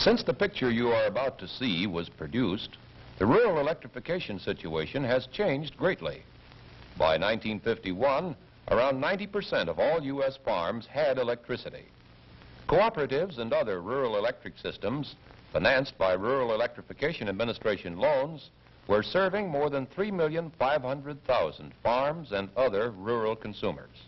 Since the picture you are about to see was produced, the rural electrification situation has changed greatly. By 1951, around 90% of all U.S. farms had electricity. Cooperatives and other rural electric systems, financed by Rural Electrification Administration loans, were serving more than 3,500,000 farms and other rural consumers.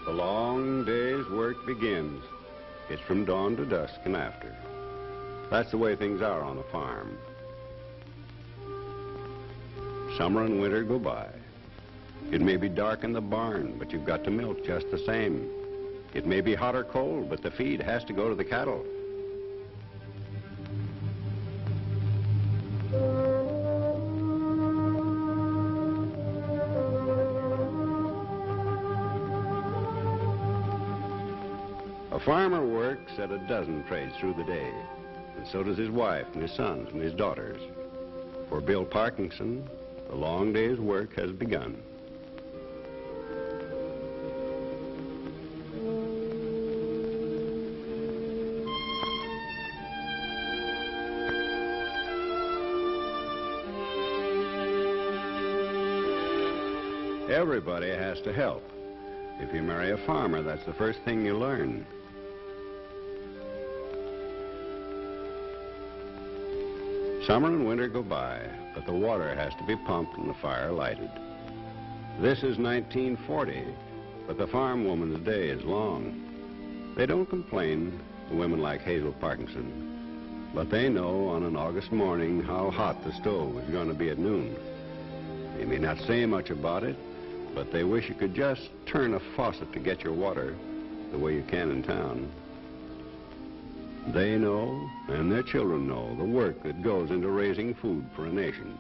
The long day's work begins. It's from dawn to dusk and after. That's the way things are on a farm. Summer and winter go by. It may be dark in the barn, but you've got to milk just the same. It may be hot or cold, but the feed has to go to the cattle. A farmer works at a dozen trades through the day, and so does his wife and his sons and his daughters. For Bill Parkinson, the long day's work has begun. Everybody has to help. If you marry a farmer, that's the first thing you learn. Summer and winter go by, but the water has to be pumped and the fire lighted. This is 1940, but the farm woman's day is long. They don't complain, the women like Hazel Parkinson, but they know on an August morning how hot the stove is going to be at noon. They may not say much about it, but they wish you could just turn a faucet to get your water the way you can in town. They know, and their children know, the work that goes into raising food for a nation.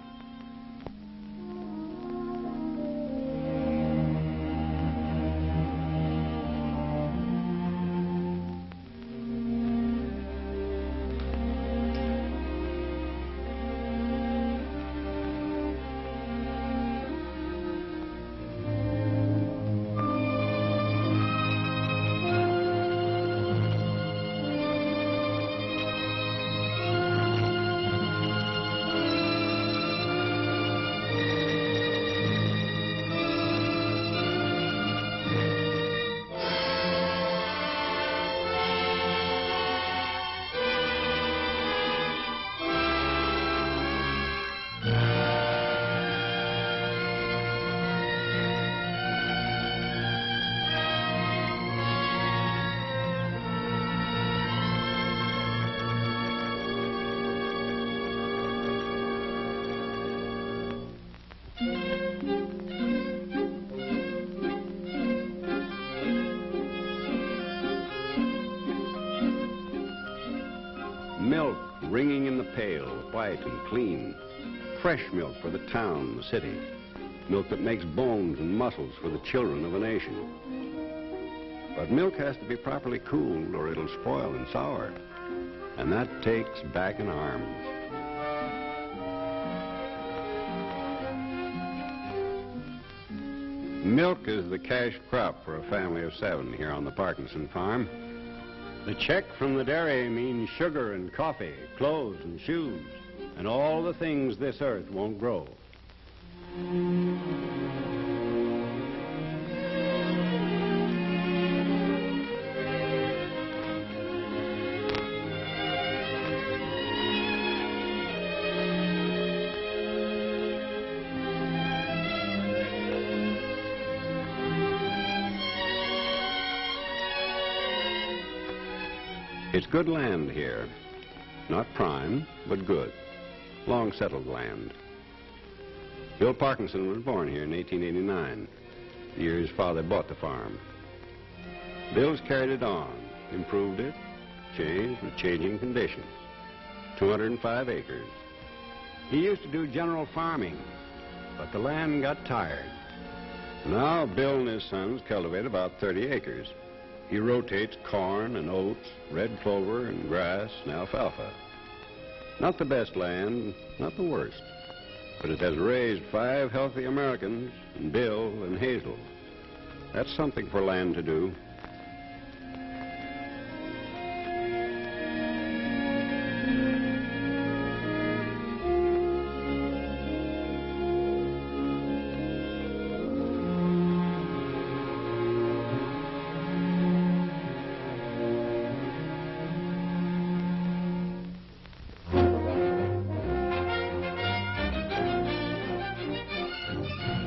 the pail, white and clean. Fresh milk for the town, the city. Milk that makes bones and muscles for the children of a nation. But milk has to be properly cooled or it'll spoil and sour. And that takes back and arms. Milk is the cash crop for a family of 7 here on the Parkinson farm. The check from the dairy means sugar and coffee, clothes and shoes, and all the things this earth won't grow. It's good land here. Not prime, but good. Long-settled land. Bill Parkinson was born here in 1889, the year his father bought the farm. Bill's carried it on, improved it, changed with changing conditions. 205 acres. He used to do general farming, but the land got tired. Now Bill and his sons cultivate about 30 acres. He rotates corn and oats, red clover and grass and alfalfa. Not the best land, not the worst, but it has raised 5 healthy Americans, and Bill and Hazel. That's something for land to do.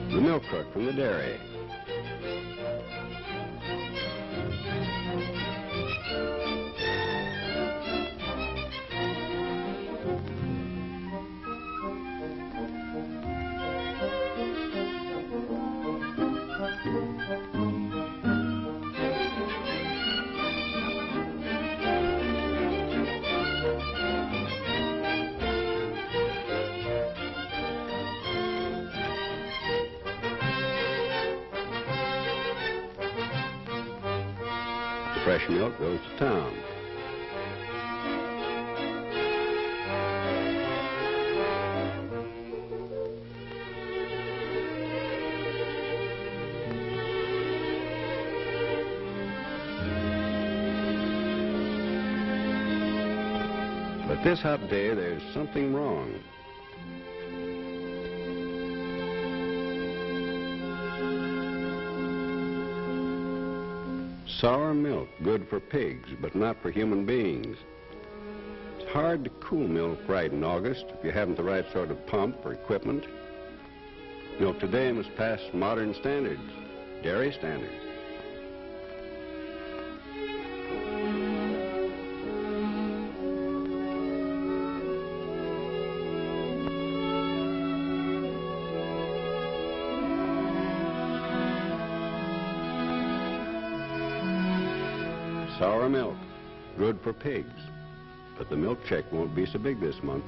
The milk cook from the dairy. Fresh milk goes to town. But this hot day, there's something wrong. Sour milk, good for pigs, but not for human beings. It's hard to cool milk right in August if you haven't the right sort of pump or equipment. Milk today must pass modern standards, dairy standards. Sour milk, good for pigs, but the milk check won't be so big this month.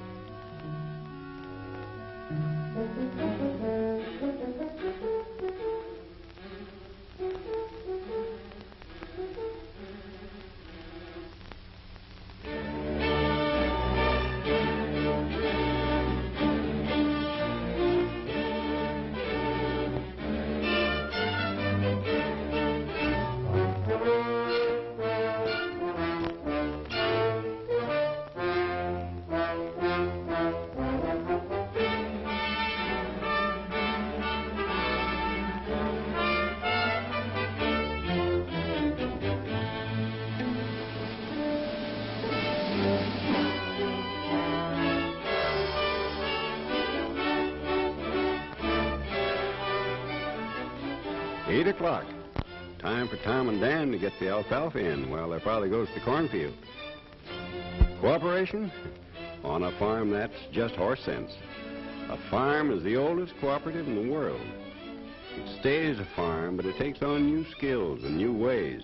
Eight o'clock. Time for Tom and Dan to get the alfalfa in while their father goes to the cornfield. Cooperation? On a farm, that's just horse sense. A farm is the oldest cooperative in the world. It stays a farm, but it takes on new skills and new ways.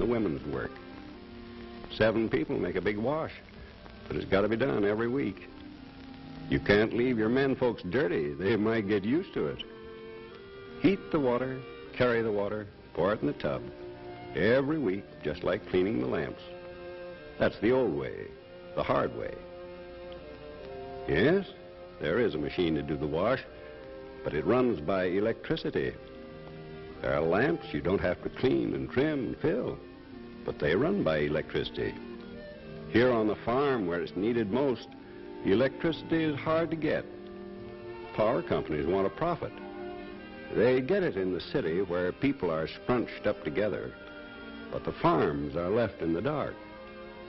women's work. 7 people make a big wash, but it's got to be done every week. You can't leave your men folks dirty. They might get used to it. Heat the water, carry the water, pour it in the tub. Every week, just like cleaning the lamps. That's the old way, the hard way. Yes, there is a machine to do the wash, but it runs by electricity. There are lamps you don't have to clean and trim and fill, but they run by electricity. Here on the farm, where it's needed most, electricity is hard to get. Power companies want a profit. They get it in the city where people are scrunched up together, but the farms are left in the dark.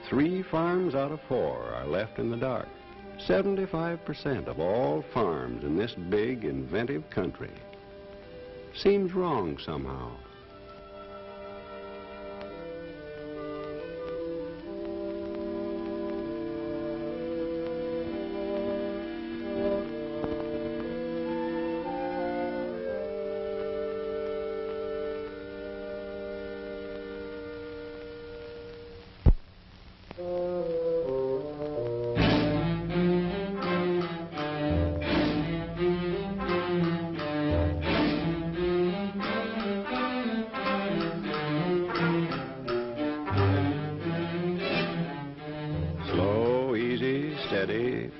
3 farms out of 4 are left in the dark. 75% of all farms in this big, inventive country. Seems wrong somehow.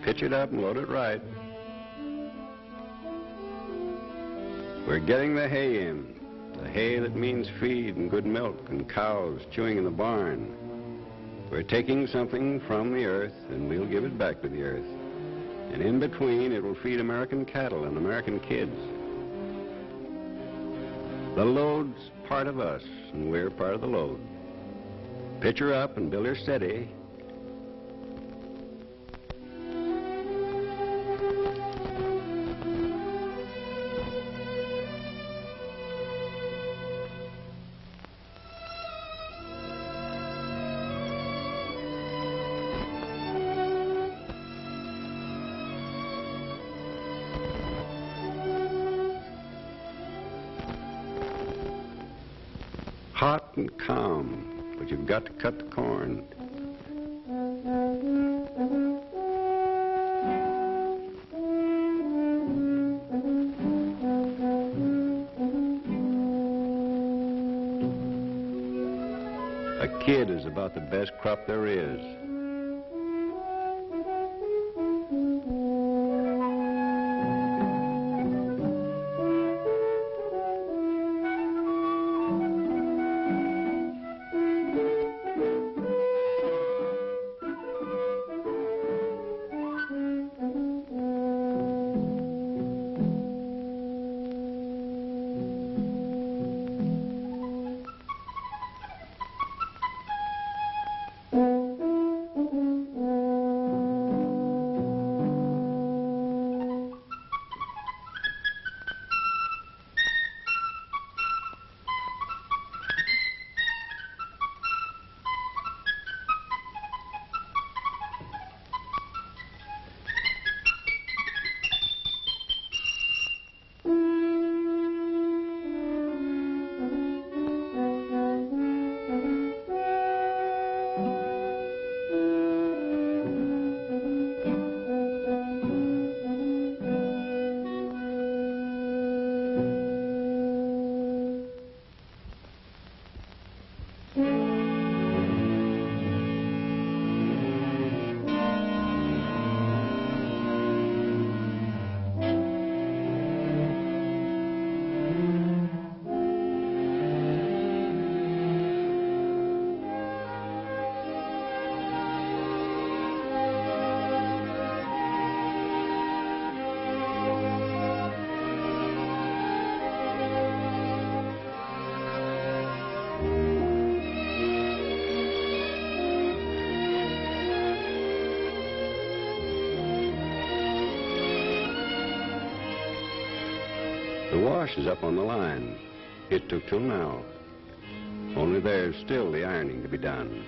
Pitch it up and load it right. We're getting the hay in. The hay that means feed and good milk and cows chewing in the barn. We're taking something from the earth and we'll give it back to the earth. And in between it will feed American cattle and American kids. The load's part of us and we're part of the load. Pitch her up and build her steady. Hot and calm, but you've got to cut the corn. A kid is about the best crop there is. The wash is up on the line. It took till now. Only there's still the ironing to be done.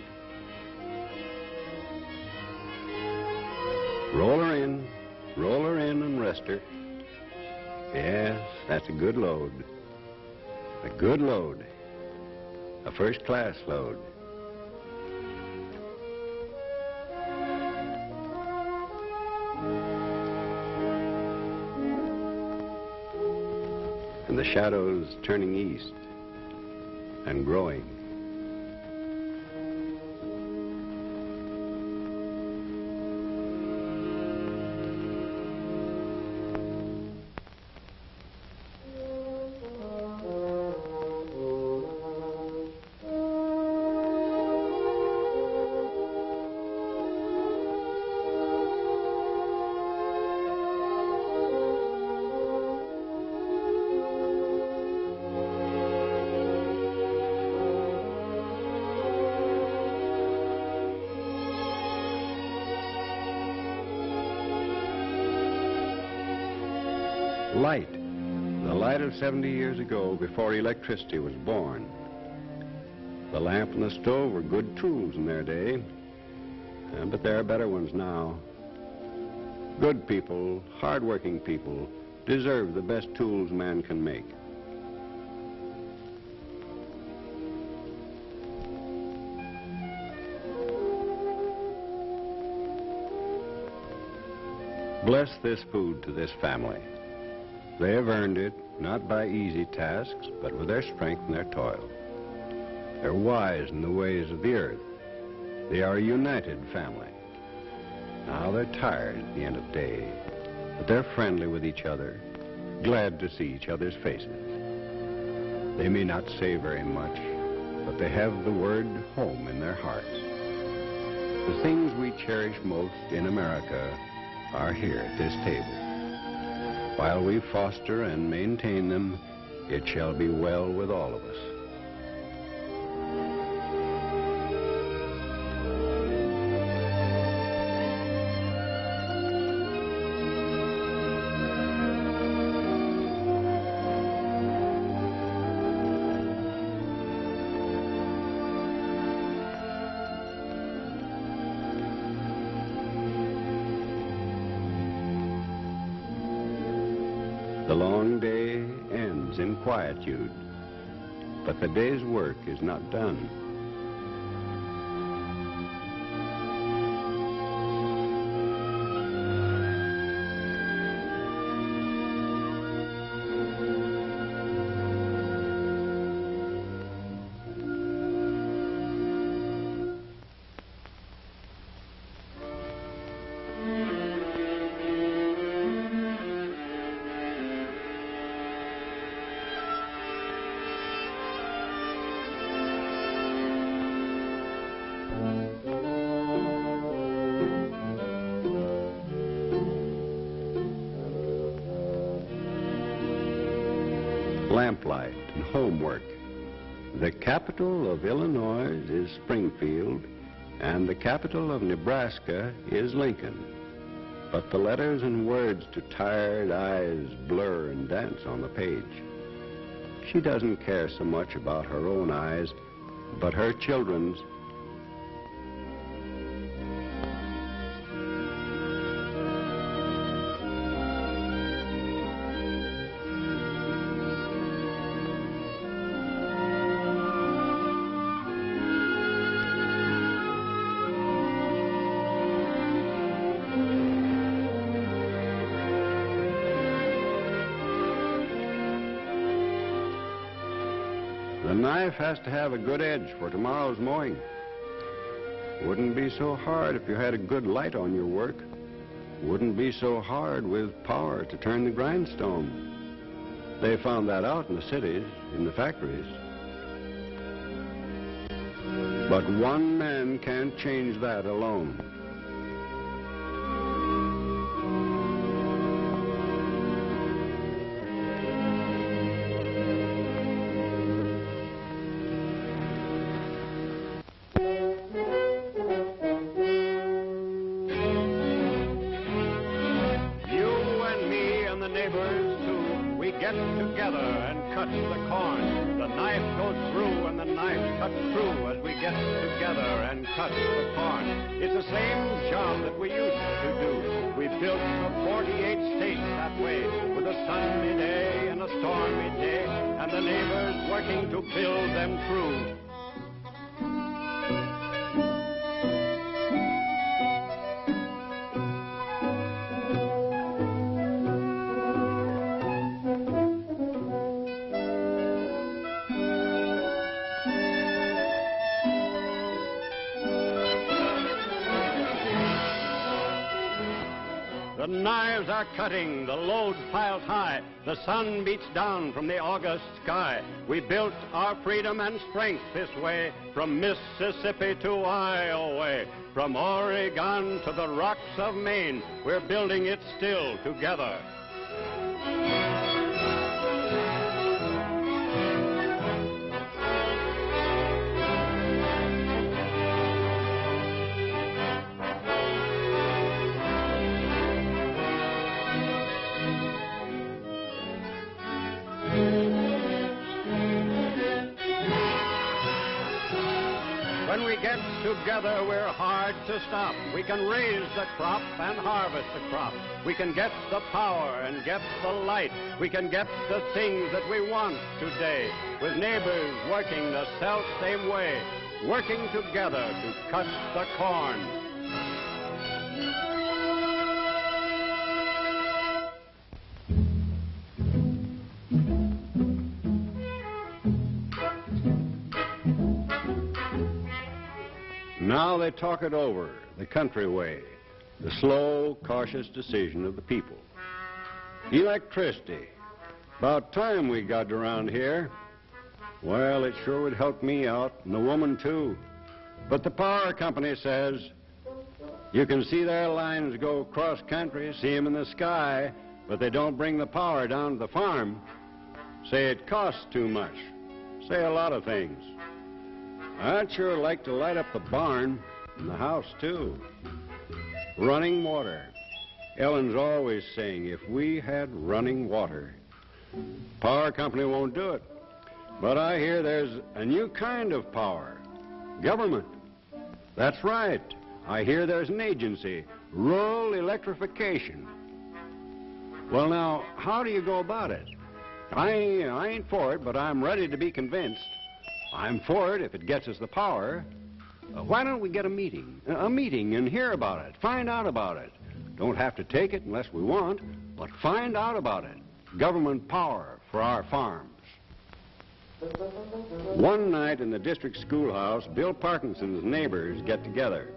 Roll her in and rest her. Yes, that's a good load. A good load. A first-class load. And the shadows turning east and growing. Light. The light of 70 years ago, before electricity was born. The lamp and the stove were good tools in their day, but there are better ones now. Good people, hard-working people, deserve the best tools man can make. Bless this food to this family. They have earned it, not by easy tasks, but with their strength and their toil. They're wise in the ways of the earth. They are a united family. Now they're tired at the end of the day, but they're friendly with each other, glad to see each other's faces. They may not say very much, but they have the word home in their hearts. The things we cherish most in America are here at this table. While we foster and maintain them, it shall be well with all of us. The long day ends in quietude, but the day's work is not done. Lamplight and homework. The capital of Illinois is Springfield, and the capital of Nebraska is Lincoln. But the letters and words to tired eyes blur and dance on the page. She doesn't care so much about her own eyes, but her children's. The knife has to have a good edge for tomorrow's mowing. Wouldn't be so hard if you had a good light on your work. Wouldn't be so hard with power to turn the grindstone. They found that out in the cities, in the factories. But one man can't change that alone. Get together and cut the corn. The knife goes through and the knife cuts through as we get together and cut the corn. It's the same job that we used to do. We built the 48 states that way, with a sunny day and a stormy day, and the neighbors working to build them through. knives are cutting, the load piles high, the sun beats down from the August sky. We built our freedom and strength this way, from Mississippi to Iowa, from Oregon to the rocks of Maine. We're building it still together. When we get together, we're hard to stop. We can raise the crop and harvest the crop. We can get the power and get the light. We can get the things that we want today, with neighbors working the self-same way, working together to cut the corn. Now they talk it over, the country way, the slow, cautious decision of the people. Electricity. About time we got around here. Well, it sure would help me out, and the woman too. But the power company says, you can see their lines go cross country, see them in the sky, but they don't bring the power down to the farm. Say it costs too much. Say a lot of things. I'd sure like to light up the barn and the house, too. Running water. Ellen's always saying, if we had running water. Power company won't do it. But I hear there's a new kind of power. Government. That's right. I hear there's an agency, rural electrification. Well, now, how do you go about it? I ain't for it, but I'm ready to be convinced. I'm for it if it gets us the power. Why don't we get a meeting and hear about it, find out about it. Don't have to take it unless we want, but find out about it. Government power for our farms. One night in the district schoolhouse, Bill Parkinson's neighbors get together.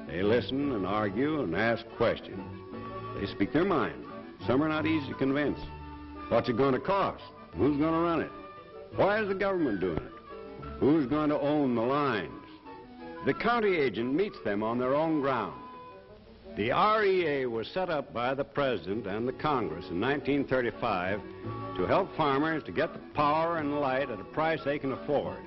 They listen and argue and ask questions. They speak their mind. Some are not easy to convince. What's it going to cost? Who's going to run it? Why is the government doing it? Who's going to own the lines? The county agent meets them on their own ground. The REA was set up by the President and the Congress in 1935 to help farmers to get the power and light at a price they can afford.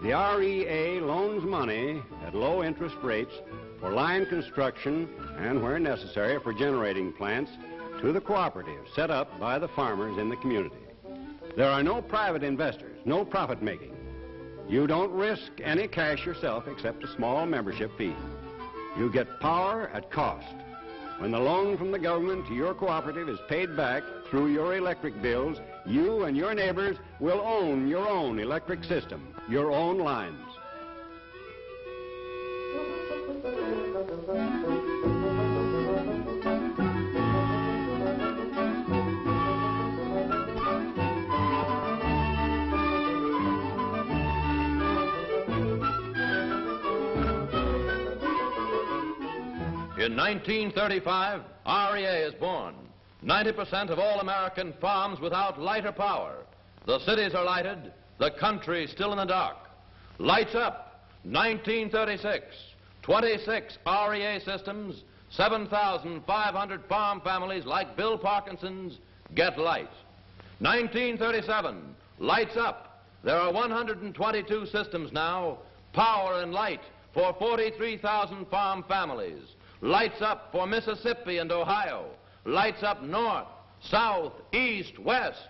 The REA loans money at low interest rates for line construction and, where necessary, for generating plants to the cooperative set up by the farmers in the community. There are no private investors, no profit making. You don't risk any cash yourself except a small membership fee. You get power at cost. When the loan from the government to your cooperative is paid back through your electric bills, you and your neighbors will own your own electric system, your own lines. In 1935, REA is born. 90% of all American farms without light or power. The cities are lighted, the country still in the dark. Lights up, 1936. 26 REA systems, 7,500 farm families like Bill Parkinson's get light. 1937, lights up. There are 122 systems now, power and light for 43,000 farm families. Lights up for Mississippi and Ohio. Lights up north, south, east, west.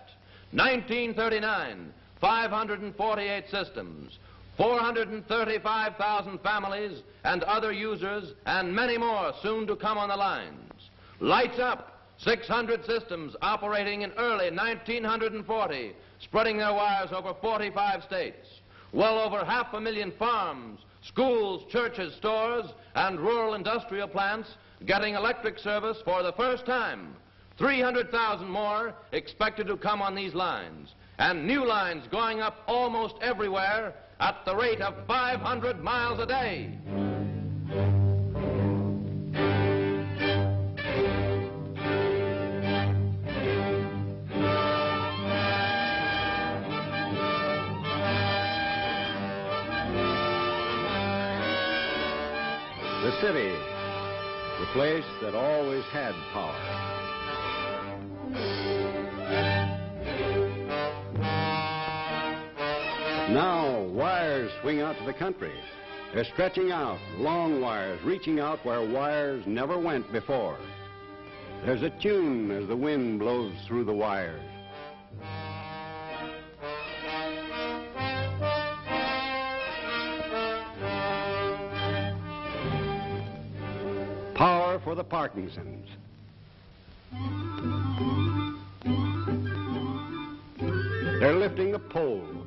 1939, 548 systems, 435,000 families and other users, and many more soon to come on the lines. Lights up, 600 systems operating in early 1940, spreading their wires over 45 states. Well over 500,000 farms, schools, churches, stores, and rural industrial plants getting electric service for the first time. 300,000 more expected to come on these lines, and new lines going up almost everywhere at the rate of 500 miles a day. The city, the place that always had power. Now, wires swing out to the country. They're stretching out, long wires, reaching out where wires never went before. There's a tune as the wind blows through the wires. Power for the Parkinsons. They're lifting the pole.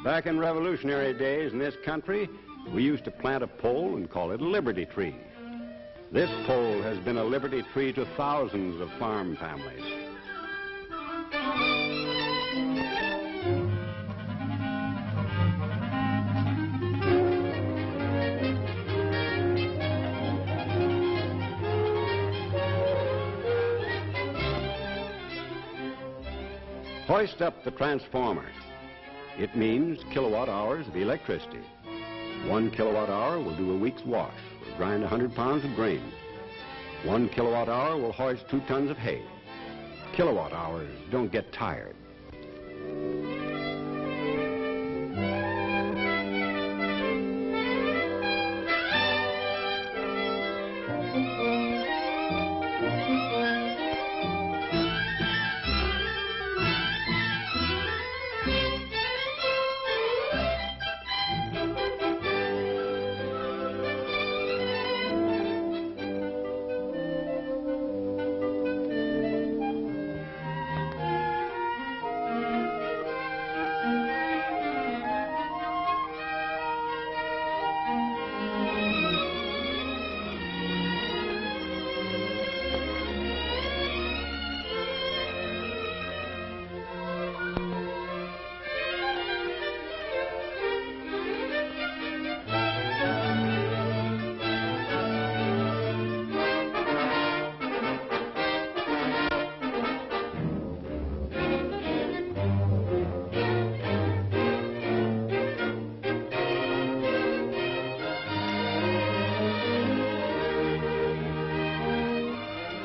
Back in revolutionary days in this country, we used to plant a pole and call it a liberty tree. This pole has been a liberty tree to thousands of farm families. Hoist up the transformers. It means kilowatt hours of electricity. 1 kilowatt hour will do a week's wash or grind 100 pounds of grain. 1 kilowatt hour will hoist 2 tons of hay. Kilowatt hours don't get tired.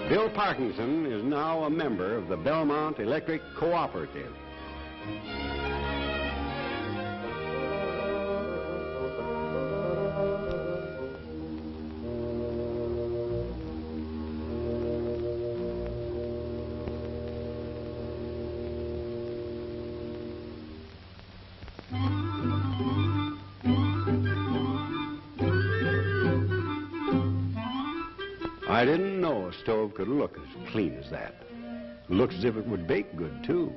Bill Parkinson is now a member of the Belmont Electric Cooperative. I didn't know a stove could look as clean as that. Looks as if it would bake good, too.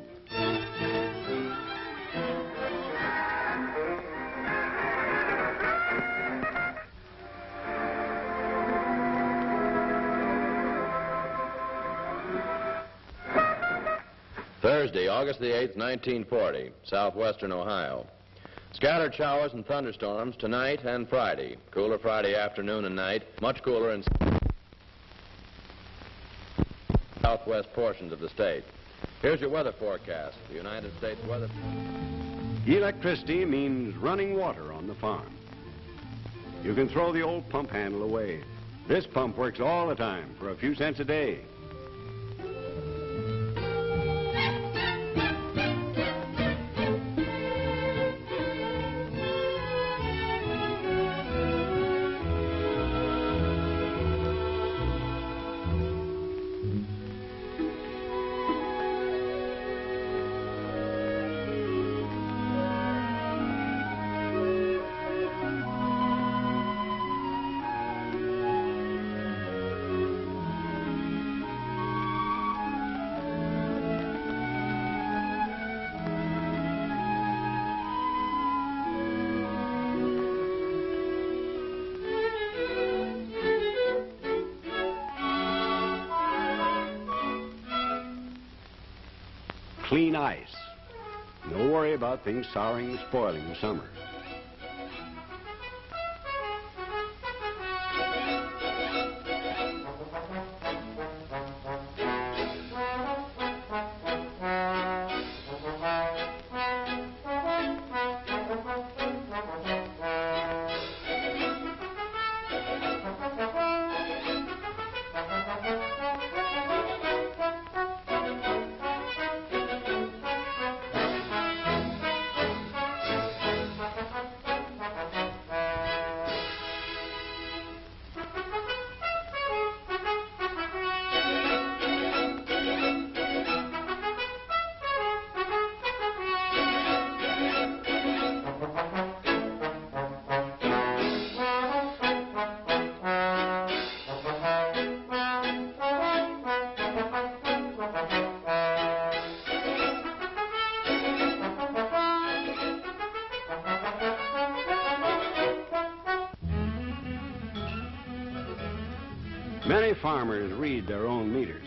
Thursday, August the 8th, 1940, southwestern Ohio. Scattered showers and thunderstorms tonight and Friday. Cooler Friday afternoon and night, much cooler in southwest portions of the state. Here's your weather forecast. The United States weather. Electricity means running water on the farm. You can throw the old pump handle away. This pump works all the time for a few cents a day. Clean ice. No worry about things souring and spoiling in summer. Many farmers read their own meters.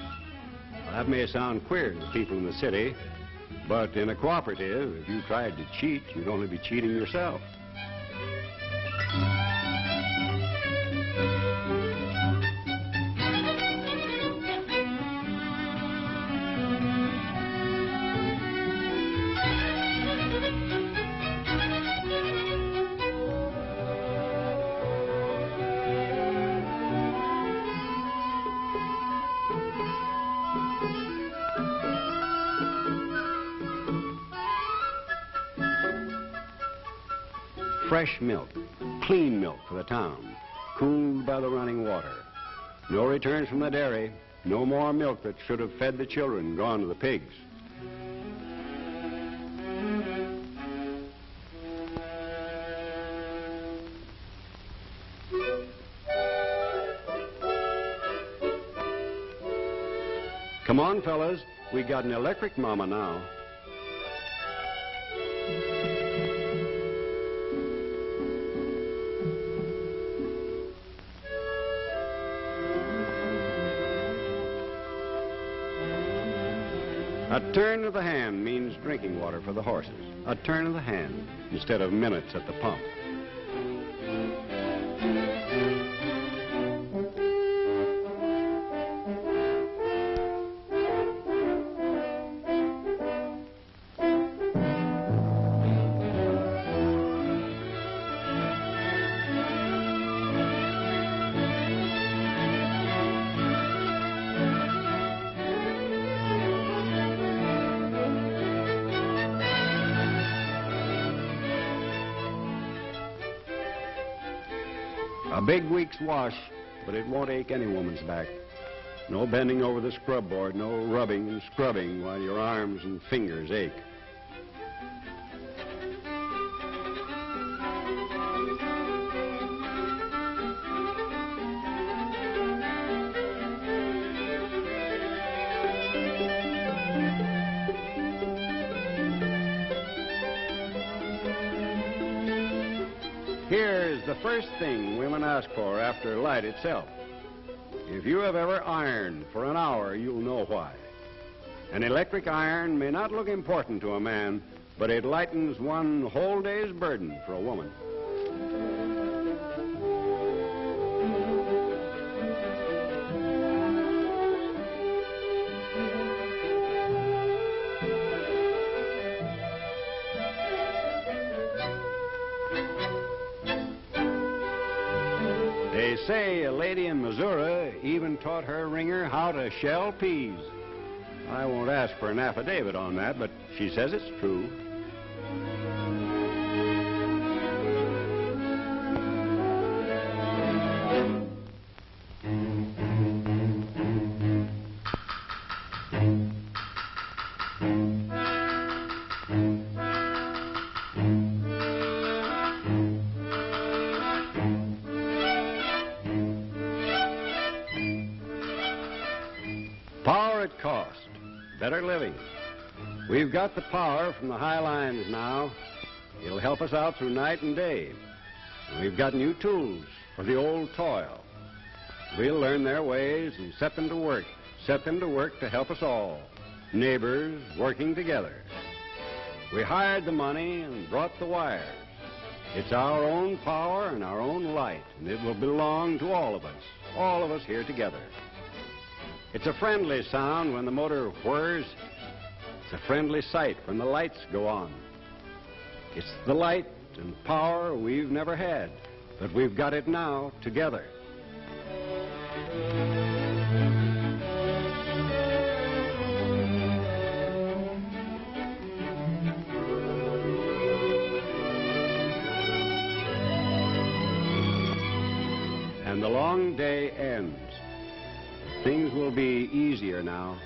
Well, that may sound queer to people in the city, but in a cooperative, if you tried to cheat, you'd only be cheating yourself. Fresh milk, clean milk for the town, cooled by the running water. No returns from the dairy, no more milk that should have fed the children, gone to the pigs. Come on, fellas, we got an electric mama now. A turn of the hand means drinking water for the horses. A turn of the hand instead of minutes at the pump. A big week's wash, but it won't ache any woman's back. No bending over the scrub board, no rubbing and scrubbing while your arms and fingers ache. Here's the first thing women ask for after light itself. If you have ever ironed for an hour, you'll know why. An electric iron may not look important to a man, but it lightens one whole day's burden for a woman. They say a lady in Missouri even taught her ringer how to shell peas. I won't ask for an affidavit on that, but she says it's true. Power at cost, better living. We've got the power from the high lines now. It'll help us out through night and day. And we've got new tools for the old toil. We'll learn their ways and set them to work to help us all, neighbors working together. We hired the money and brought the wires. It's our own power and our own light, and it will belong to all of us here together. It's a friendly sound when the motor whirs. It's a friendly sight when the lights go on. It's the light and power we've never had, but we've got it now together. And the long day ends. Things will be easier now.